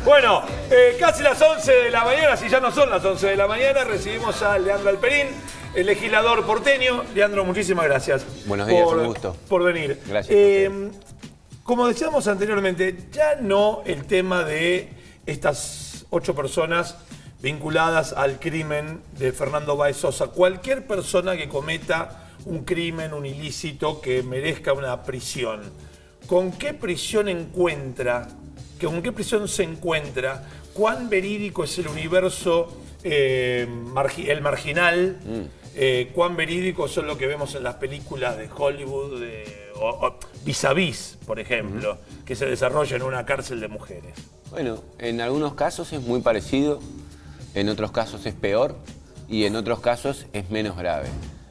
Bueno, casi las 11 de la mañana, si ya no son las 11 de la mañana, recibimos a Leandro Alperín, el legislador porteño. Leandro, muchísimas gracias. Buenos días, un gusto. Por venir. Gracias. Como decíamos anteriormente, ya no el tema de estas 8 personas vinculadas al crimen de Fernando Báez Sosa. Cualquier persona que cometa un crimen, un ilícito que merezca una prisión, ¿con qué prisión encuentra? ¿Con qué prisión se encuentra? ¿Cuán verídico es el universo, el marginal? ¿Cuán verídico son lo que vemos en las películas de Hollywood, Vis a Vis, por ejemplo, que se desarrolla en una cárcel de mujeres? Bueno, en algunos casos es muy parecido, en otros casos es peor y en otros casos es menos grave.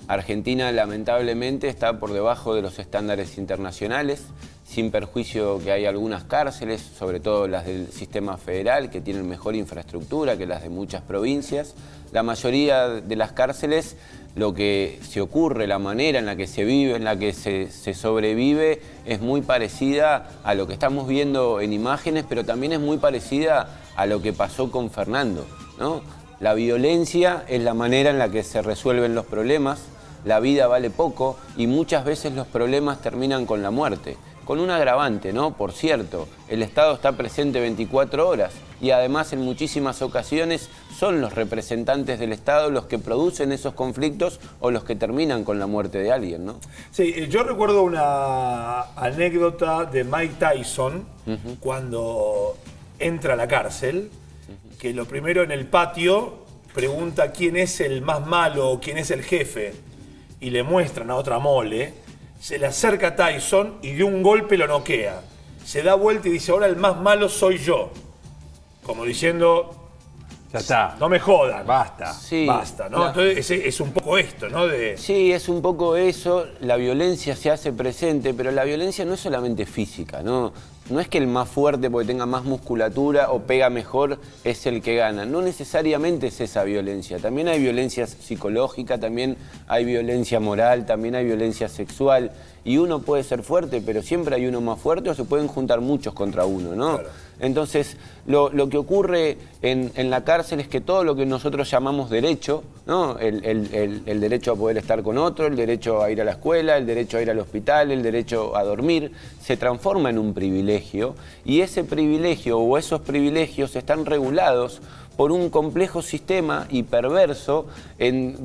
Argentina lamentablemente está por debajo de los estándares internacionales, sin perjuicio que hay algunas cárceles, sobre todo las del sistema federal, que tienen mejor infraestructura que las de muchas provincias. La mayoría de las cárceles, lo que se ocurre, la manera en la que se vive, en la que se sobrevive, es muy parecida a lo que estamos viendo en imágenes, pero también es muy parecida a lo que pasó con Fernando, ¿no? La violencia es la manera en la que se resuelven los problemas, la vida vale poco y muchas veces los problemas terminan con la muerte. Con un agravante, ¿no? Por cierto, el Estado está presente 24 horas y además en muchísimas ocasiones son los representantes del Estado los que producen esos conflictos o los que terminan con la muerte de alguien, ¿no? Sí, yo recuerdo una anécdota de Mike Tyson cuando entra a la cárcel, que lo primero en el patio pregunta quién es el más malo o quién es el jefe y le muestran a otra mole. Se le acerca a Tyson y de un golpe lo noquea. Se da vuelta y dice, ahora el más malo soy yo. Como diciendo, ya está, no me jodan. Basta. Sí, basta, ¿no? Entonces es un poco esto, ¿no? Sí, es un poco eso. La violencia se hace presente, pero la violencia no es solamente física, ¿no? No es que el más fuerte porque tenga más musculatura o pega mejor es el que gana. No necesariamente es esa violencia. También hay violencia psicológica, también hay violencia moral, también hay violencia sexual. Y uno puede ser fuerte, pero siempre hay uno más fuerte o se pueden juntar muchos contra uno, ¿no? Claro. Entonces, lo que ocurre en la cárcel es que todo lo que nosotros llamamos derecho, ¿no? El derecho a poder estar con otro, el derecho a ir a la escuela, el derecho a ir al hospital, el derecho a dormir, se transforma en un privilegio y ese privilegio o esos privilegios están regulados por un complejo sistema y perverso en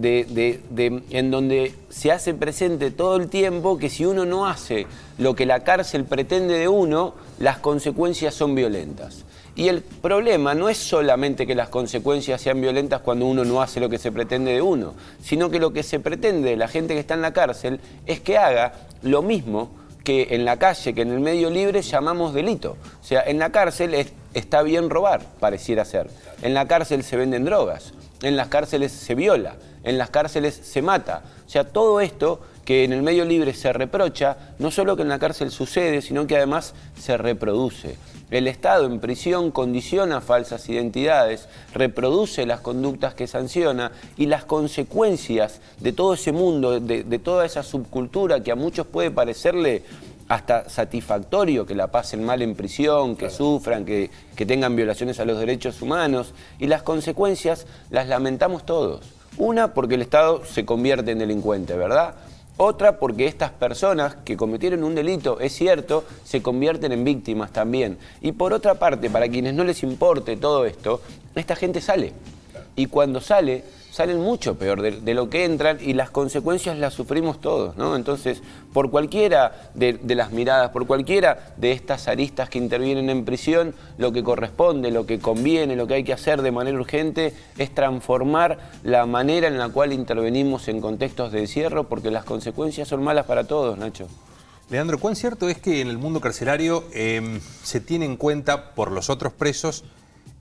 donde se hace presente todo el tiempo que si uno no hace lo que la cárcel pretende de uno, las consecuencias son violentas. Y el problema no es solamente que las consecuencias sean violentas cuando uno no hace lo que se pretende de uno, sino que lo que se pretende de la gente que está en la cárcel es que haga lo mismo que en la calle, que en el medio libre llamamos delito. O sea, en la cárcel está bien robar, pareciera ser. En la cárcel se venden drogas, en las cárceles se viola, en las cárceles se mata. O sea, todo esto que en el medio libre se reprocha, no solo que en la cárcel sucede, sino que además se reproduce. El Estado en prisión condiciona falsas identidades, reproduce las conductas que sanciona y las consecuencias de todo ese mundo, de toda esa subcultura que a muchos puede parecerle hasta satisfactorio que la pasen mal en prisión, que sufran, que tengan violaciones a los derechos humanos, y las consecuencias las lamentamos todos. Una, porque el Estado se convierte en delincuente, ¿verdad? Otra, porque estas personas que cometieron un delito, es cierto, se convierten en víctimas también. Y por otra parte, para quienes no les importe todo esto, esta gente sale. Y cuando salen mucho peor de lo que entran y las consecuencias las sufrimos todos, ¿no? Entonces, por cualquiera de las miradas, por cualquiera de estas aristas que intervienen en prisión, lo que corresponde, lo que conviene, lo que hay que hacer de manera urgente es transformar la manera en la cual intervenimos en contextos de encierro, porque las consecuencias son malas para todos, Nacho. Leandro, ¿cuán cierto es que en el mundo carcelario se tiene en cuenta por los otros presos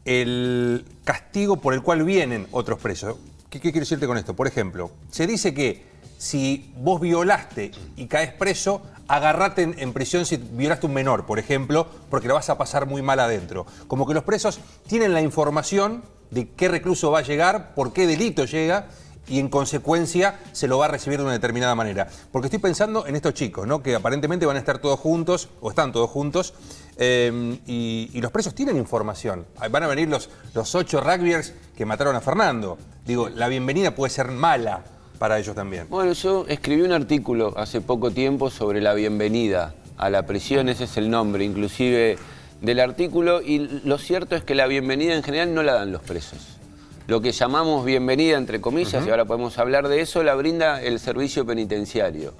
el castigo por el cual vienen otros presos? ¿Qué quiero decirte con esto? Por ejemplo, se dice que si vos violaste y caes preso, agarrate en prisión si violaste a un menor, por ejemplo, porque la vas a pasar muy mal adentro. Como que los presos tienen la información de qué recluso va a llegar, por qué delito llega, y en consecuencia se lo va a recibir de una determinada manera. Porque estoy pensando en estos chicos, ¿no? Que aparentemente van a estar todos juntos, o están todos juntos, y los presos tienen información. Van a venir los 8 rugbyers que mataron a Fernando. Digo, la bienvenida puede ser mala para ellos también. Bueno, yo escribí un artículo hace poco tiempo sobre la bienvenida a la prisión, ese es el nombre inclusive del artículo, y lo cierto es que la bienvenida en general no la dan los presos. Lo que llamamos bienvenida, entre comillas, y ahora podemos hablar de eso, la brinda el servicio penitenciario.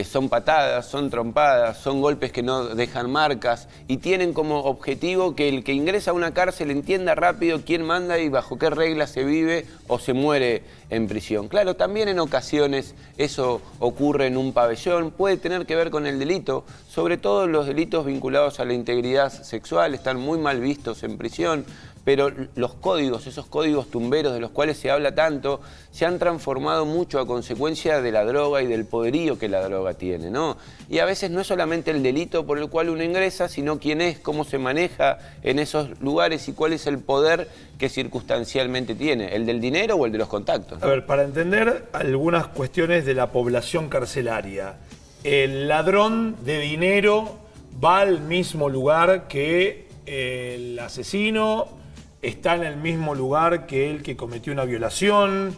Son patadas, son trompadas, son golpes que no dejan marcas y tienen como objetivo que el que ingresa a una cárcel entienda rápido quién manda y bajo qué reglas se vive o se muere en prisión. Claro, también en ocasiones eso ocurre en un pabellón, puede tener que ver con el delito, sobre todo los delitos vinculados a la integridad sexual están muy mal vistos en prisión, pero los códigos, esos códigos tumberos de los cuales se habla tanto, se han transformado mucho a consecuencia de la droga y del poderío que la droga tiene, ¿no? Y a veces no es solamente el delito por el cual uno ingresa, sino quién es, cómo se maneja en esos lugares y cuál es el poder que circunstancialmente tiene, el del dinero o el de los contactos, ¿no? A ver, para entender algunas cuestiones de la población carcelaria, el ladrón de dinero va al mismo lugar que el asesino, está en el mismo lugar que el que cometió una violación.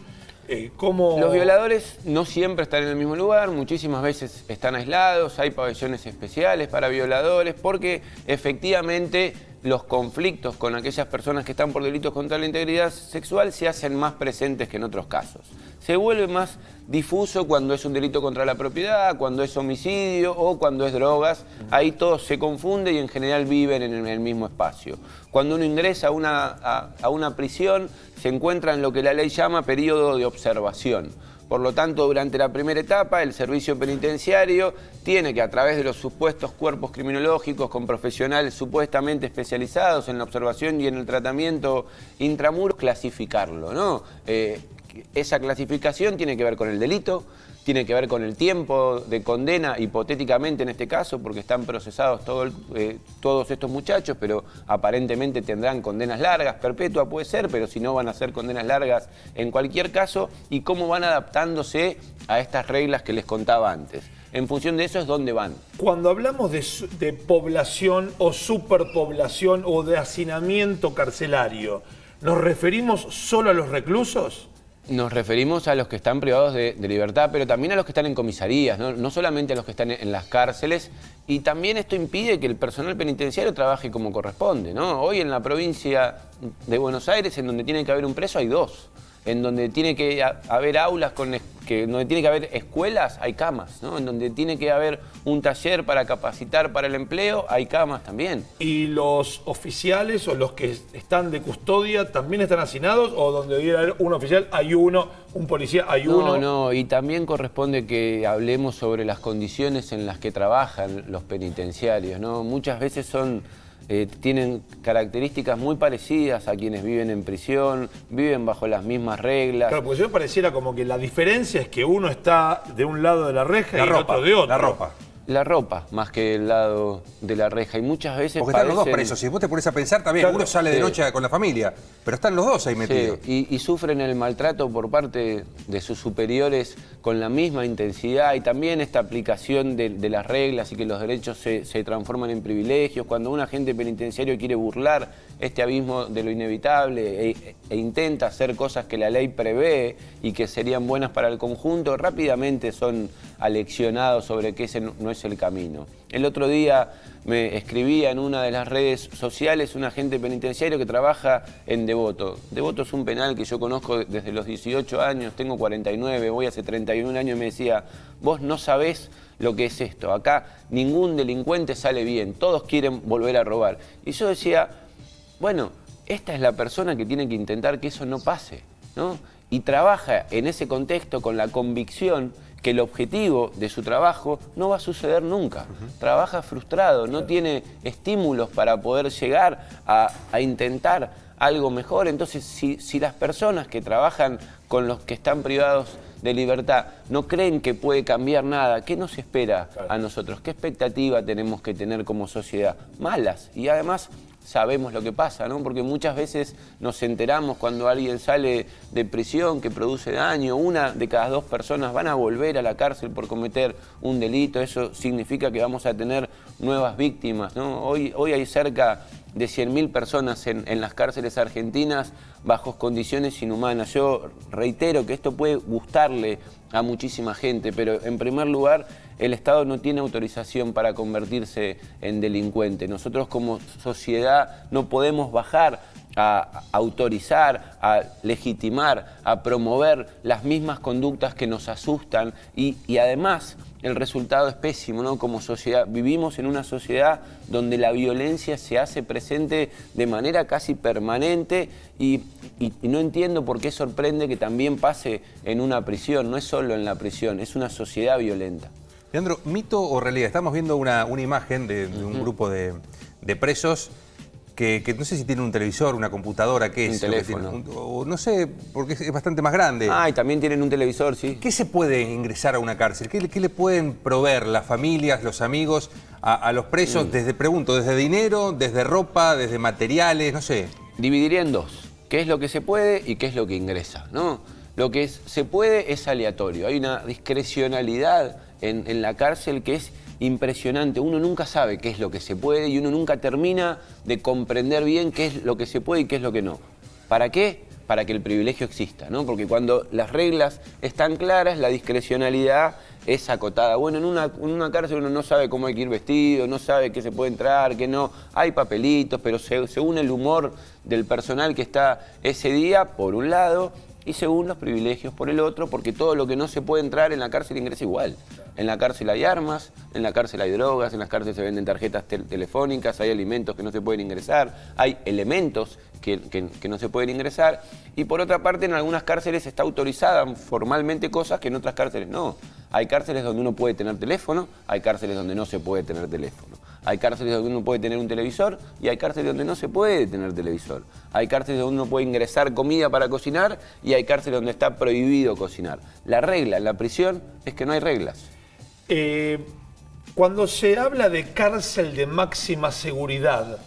¿Cómo? Los violadores no siempre están en el mismo lugar, muchísimas veces están aislados, hay pabellones especiales para violadores, porque efectivamente los conflictos con aquellas personas que están por delitos contra la integridad sexual se hacen más presentes que en otros casos. Se vuelve más difuso cuando es un delito contra la propiedad, cuando es homicidio o cuando es drogas. Ahí todo se confunde y en general viven en el mismo espacio. Cuando uno ingresa a una prisión, se encuentra en lo que la ley llama periodo de observación. Por lo tanto, durante la primera etapa, el servicio penitenciario tiene que, a través de los supuestos cuerpos criminológicos con profesionales supuestamente especializados en la observación y en el tratamiento intramuros, clasificarlo, ¿no? Esa clasificación tiene que ver con el delito, tiene que ver con el tiempo de condena, hipotéticamente en este caso, porque están procesados todos estos muchachos, pero aparentemente tendrán condenas largas, perpetua puede ser, pero si no van a ser condenas largas en cualquier caso, y cómo van adaptándose a estas reglas que les contaba antes. En función de eso es dónde van. Cuando hablamos de población o superpoblación o de hacinamiento carcelario, ¿nos referimos solo a los reclusos? Nos referimos a los que están privados de libertad, pero también a los que están en comisarías, no solamente a los que están en las cárceles. Y también esto impide que el personal penitenciario trabaje como corresponde, ¿no? Hoy en la provincia de Buenos Aires, en donde tiene que haber un preso, hay 2. En donde tiene que haber aulas, donde tiene que haber escuelas, hay camas, ¿no? En donde tiene que haber un taller para capacitar para el empleo, hay camas también. ¿Y los oficiales o los que están de custodia también están hacinados? ¿O donde debiera haber un oficial hay uno, un policía hay uno? No, y también corresponde que hablemos sobre las condiciones en las que trabajan los penitenciarios, ¿no? Muchas veces tienen características muy parecidas a quienes viven en prisión, viven bajo las mismas reglas. Claro, porque yo pareciera como que la diferencia es que uno está de un lado de la reja y el otro de otro. La ropa. La ropa, más que el lado de la reja. Y muchas veces porque están los dos presos. Si vos te pones a pensar también, claro, uno sale de noche con la familia, pero están los dos ahí metidos. Sí, y sufren el maltrato por parte de sus superiores con la misma intensidad, y también esta aplicación de las reglas y que los derechos se transforman en privilegios. Cuando un agente penitenciario quiere burlar este abismo de lo inevitable e intenta hacer cosas que la ley prevé y que serían buenas para el conjunto, rápidamente son aleccionados sobre que ese no es el camino. El otro día me escribía en una de las redes sociales un agente penitenciario que trabaja en Devoto. Devoto es un penal que yo conozco desde los 18 años, tengo 49, voy hace 31 años, y me decía: vos no sabés lo que es esto, acá ningún delincuente sale bien, todos quieren volver a robar. Y yo decía, bueno, esta es la persona que tiene que intentar que eso no pase, ¿no? Y trabaja en ese contexto con la convicción que el objetivo de su trabajo no va a suceder nunca. Trabaja frustrado, no tiene estímulos para poder llegar a intentar algo mejor. Entonces, si las personas que trabajan con los que están privados de libertad no creen que puede cambiar nada, ¿qué nos espera a nosotros? ¿Qué expectativa tenemos que tener como sociedad? Malas. Y además, sabemos lo que pasa, ¿no? Porque muchas veces nos enteramos cuando alguien sale de prisión que produce daño. 1 de cada 2 personas van a volver a la cárcel por cometer un delito. Eso significa que vamos a tener nuevas víctimas, ¿no? Hoy hay cerca de 100.000 personas en las cárceles argentinas bajo condiciones inhumanas. Yo reitero que esto puede gustarle a muchísima gente, pero en primer lugar el Estado no tiene autorización para convertirse en delincuente. Nosotros como sociedad no podemos bajar a autorizar, a legitimar, a promover las mismas conductas que nos asustan y además el resultado es pésimo, ¿no? Como sociedad, vivimos en una sociedad donde la violencia se hace presente de manera casi permanente y no entiendo por qué sorprende que también pase en una prisión. No es solo en la prisión, es una sociedad violenta. Leandro, ¿mito o realidad? Estamos viendo una imagen de un grupo de presos que no sé si tiene un televisor, una computadora, ¿qué es? Un teléfono. O no sé, porque es bastante más grande. Ah, y también tienen un televisor, sí. ¿Qué se puede ingresar a una cárcel? ¿Qué le pueden proveer las familias, los amigos a los presos? Desde dinero, desde ropa, desde materiales, no sé. Dividiría en 2. ¿Qué es lo que se puede y qué es lo que ingresa, ¿no? Lo que se puede es aleatorio. Hay una discrecionalidad en la cárcel que es impresionante. Uno nunca sabe qué es lo que se puede y uno nunca termina de comprender bien qué es lo que se puede y qué es lo que no. ¿Para qué? Para que el privilegio exista, ¿no? Porque cuando las reglas están claras, la discrecionalidad es acotada. Bueno, en una cárcel uno no sabe cómo hay que ir vestido, no sabe qué se puede entrar, qué no. Hay papelitos, pero según el humor del personal que está ese día, por un lado, y según los privilegios por el otro, porque todo lo que no se puede entrar en la cárcel ingresa igual. En la cárcel hay armas, en la cárcel hay drogas, en las cárceles se venden tarjetas telefónicas, hay alimentos que no se pueden ingresar, hay elementos que no se pueden ingresar. Y por otra parte, en algunas cárceles está autorizada formalmente cosas que en otras cárceles no. Hay cárceles donde uno puede tener teléfono, hay cárceles donde no se puede tener teléfono. Hay cárceles donde uno puede tener un televisor y hay cárceles donde no se puede tener televisor. Hay cárceles donde uno puede ingresar comida para cocinar y hay cárceles donde está prohibido cocinar. La regla en la prisión es que no hay reglas. Cuando se habla de cárcel de máxima seguridad,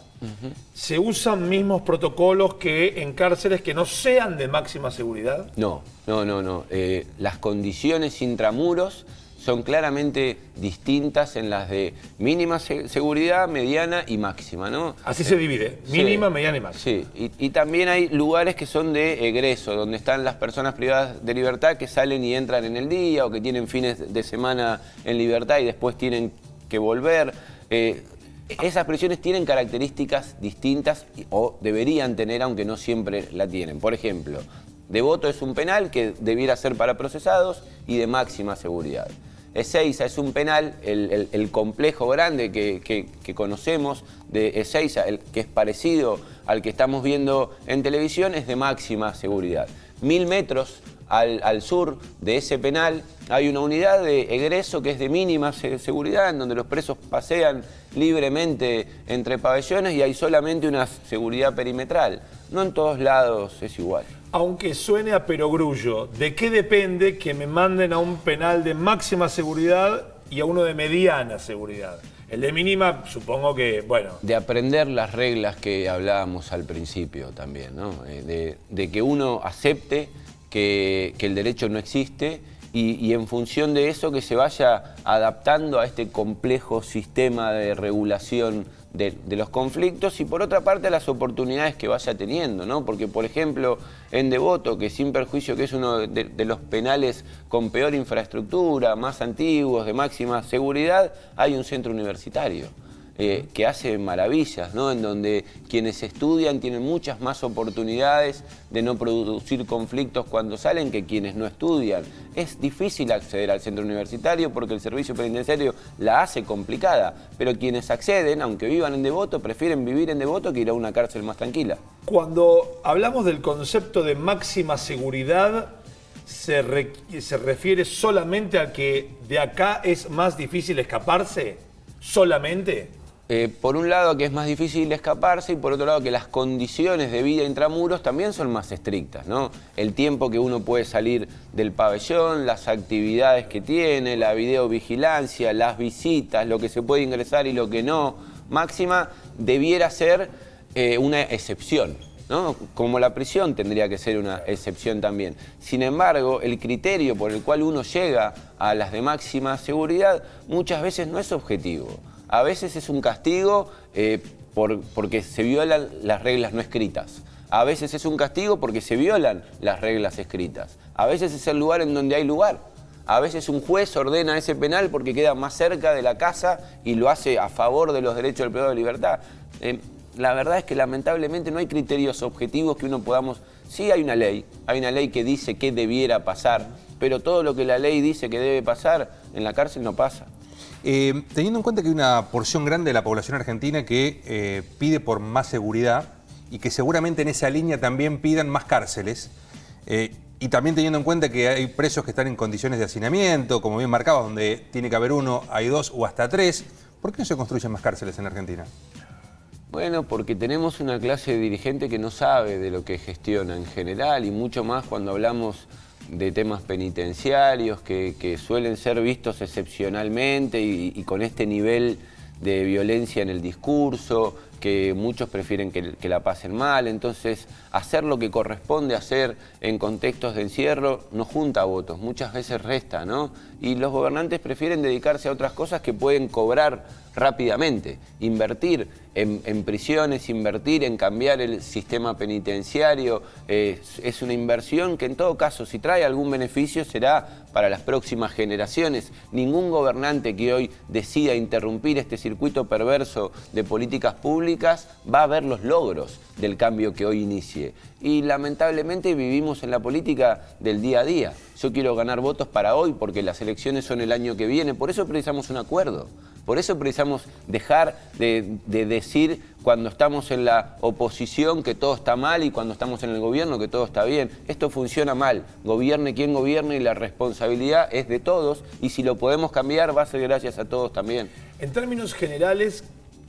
¿se usan mismos protocolos que en cárceles que no sean de máxima seguridad? No. Las condiciones intramuros son claramente distintas en las de mínima seguridad, mediana y máxima, ¿no? Así se divide, mínima, mediana y máxima. Sí, y también hay lugares que son de egreso, donde están las personas privadas de libertad que salen y entran en el día o que tienen fines de semana en libertad y después tienen que volver. Esas prisiones tienen características distintas o deberían tener, aunque no siempre la tienen. Por ejemplo, Devoto es un penal que debiera ser para procesados y de máxima seguridad. Ezeiza es un penal, el complejo grande que conocemos de Ezeiza, que es parecido al que estamos viendo en televisión, es de máxima seguridad. 1000 metros al sur de ese penal hay una unidad de egreso que es de mínima seguridad, en donde los presos pasean libremente entre pabellones y hay solamente una seguridad perimetral. No en todos lados es igual. Aunque suene a perogrullo, ¿de qué depende que me manden a un penal de máxima seguridad y a uno de mediana seguridad? El de mínima, supongo que, bueno... De aprender las reglas que hablábamos al principio también, ¿no? De que uno acepte que el derecho no existe y en función de eso que se vaya adaptando a este complejo sistema de regulación de los conflictos y por otra parte a las oportunidades que vaya teniendo, ¿no? Porque, por ejemplo, en Devoto, que sin perjuicio que es uno de los penales con peor infraestructura, más antiguos, de máxima seguridad, hay un centro universitario que hace maravillas, ¿no? En donde quienes estudian tienen muchas más oportunidades de no producir conflictos cuando salen que quienes no estudian. Es difícil acceder al centro universitario porque el servicio penitenciario la hace complicada, pero quienes acceden, aunque vivan en Devoto, prefieren vivir en Devoto que ir a una cárcel más tranquila. Cuando hablamos del concepto de máxima seguridad, ¿se refiere solamente a que de acá es más difícil escaparse? ¿Solamente? Por un lado que es más difícil escaparse y por otro lado que las condiciones de vida intramuros también son más estrictas, ¿no? El tiempo que uno puede salir del pabellón, las actividades que tiene, la videovigilancia, las visitas, lo que se puede ingresar y lo que no. Máxima debiera ser una excepción, ¿no? Como la prisión tendría que ser una excepción también. Sin embargo, el criterio por el cual uno llega a las de máxima seguridad muchas veces no es objetivo. A veces es un castigo porque se violan las reglas no escritas. A veces es un castigo porque se violan las reglas escritas. A veces es el lugar en donde hay lugar. A veces un juez ordena ese penal porque queda más cerca de la casa y lo hace a favor de los derechos del privado de libertad. La verdad es que lamentablemente no hay criterios objetivos que uno podamos... Sí hay una ley que dice qué debiera pasar, pero todo lo que la ley dice que debe pasar en la cárcel no pasa. Teniendo en cuenta que hay una porción grande de la población argentina que pide por más seguridad y que seguramente en esa línea también pidan más cárceles, y también teniendo en cuenta que hay presos que están en condiciones de hacinamiento, como bien marcaba, donde tiene que haber 1, hay 2 o hasta 3, ¿por qué no se construyen más cárceles en la Argentina? Bueno, porque tenemos una clase de dirigente que no sabe de lo que gestiona en general y mucho más cuando hablamos de temas penitenciarios que suelen ser vistos excepcionalmente y con este nivel de violencia en el discurso, que muchos prefieren que la pasen mal. Entonces, hacer lo que corresponde hacer en contextos de encierro no junta votos, muchas veces resta, ¿no? Y los gobernantes prefieren dedicarse a otras cosas que pueden cobrar rápidamente, invertir en prisiones, invertir en cambiar el sistema penitenciario. Es una inversión que en todo caso, si trae algún beneficio, será para las próximas generaciones. Ningún gobernante que hoy decida interrumpir este circuito perverso de políticas públicas va a ver los logros del cambio que hoy inicie. Y lamentablemente vivimos en la política del día a día. Yo quiero ganar votos para hoy porque las elecciones son el año que viene. Por eso precisamos un acuerdo. Por eso precisamos dejar de decir cuando estamos en la oposición que todo está mal y cuando estamos en el gobierno que todo está bien. Esto funciona mal. Gobierne quien gobierne y la responsabilidad es de todos. Y si lo podemos cambiar va a ser gracias a todos también. En términos generales,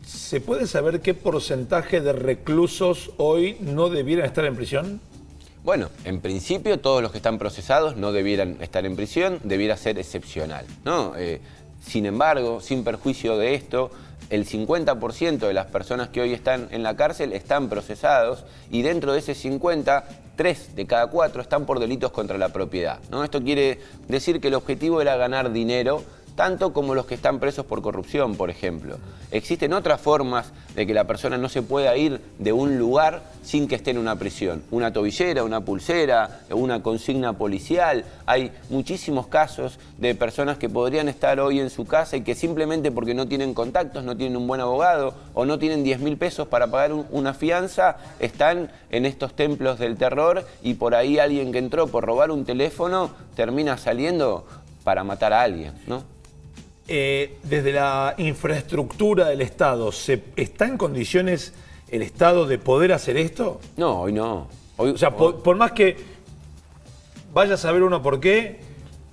¿se puede saber qué porcentaje de reclusos hoy no debieran estar en prisión? Bueno, en principio todos los que están procesados no debieran estar en prisión, debiera ser excepcional, ¿no? Sin embargo, sin perjuicio de esto, el 50% de las personas que hoy están en la cárcel están procesados y dentro de ese 50, 3 de cada 4 están por delitos contra la propiedad, ¿no? Esto quiere decir que el objetivo era ganar dinero, tanto como los que están presos por corrupción, por ejemplo. Existen otras formas de que la persona no se pueda ir de un lugar sin que esté en una prisión. Una tobillera, una pulsera, una consigna policial. Hay muchísimos casos de personas que podrían estar hoy en su casa y que simplemente porque no tienen contactos, no tienen un buen abogado o no tienen 10.000 pesos para pagar una fianza, están en estos templos del terror y por ahí alguien que entró por robar un teléfono termina saliendo para matar a alguien, ¿no? Desde la infraestructura del Estado, ¿está en condiciones el Estado de poder hacer esto? No, hoy no. Hoy, o sea, por más que vaya a saber uno por qué,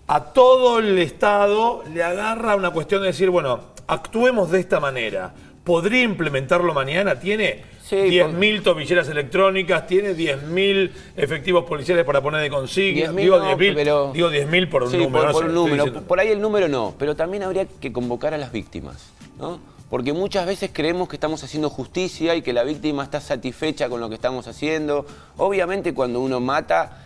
a todo el Estado le agarra una cuestión de decir, bueno, actuemos de esta manera. ¿Podría implementarlo mañana? ¿Tiene 10.000 tobilleras electrónicas? ¿Tiene 10.000 efectivos policiales para poner de consigna? Digo 10.000 por un número. Por un número. Por ahí el número no, pero también habría que convocar a las víctimas, ¿no? Porque muchas veces creemos que estamos haciendo justicia y que la víctima está satisfecha con lo que estamos haciendo. Obviamente cuando uno mata,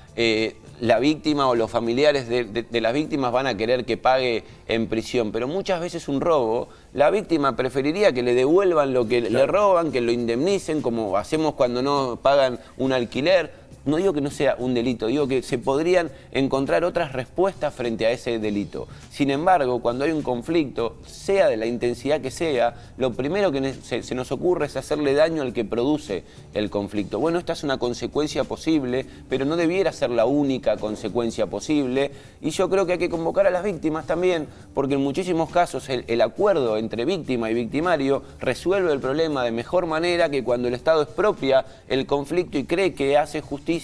la víctima o los familiares de las víctimas van a querer que pague en prisión, pero muchas veces un robo, la víctima preferiría que le devuelvan lo que le roban, que lo indemnicen, como hacemos cuando no pagan un alquiler. No digo que no sea un delito, digo que se podrían encontrar otras respuestas frente a ese delito. Sin embargo, cuando hay un conflicto, sea de la intensidad que sea, lo primero que se nos ocurre es hacerle daño al que produce el conflicto. Bueno, esta es una consecuencia posible, pero no debiera ser la única consecuencia posible. Y yo creo que hay que convocar a las víctimas también, porque en muchísimos casos el acuerdo entre víctima y victimario resuelve el problema de mejor manera que cuando el Estado expropia el conflicto y cree que hace justicia,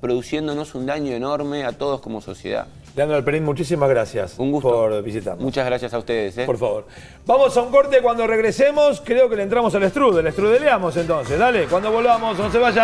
produciéndonos un daño enorme a todos como sociedad. Leandro Alperín, muchísimas gracias. Un gusto por visitarnos. Muchas gracias a ustedes. Por favor. Vamos a un corte. Cuando regresemos, creo que le entramos al estrudel. Estrudeleamos entonces. Dale, cuando volvamos, no se vayan.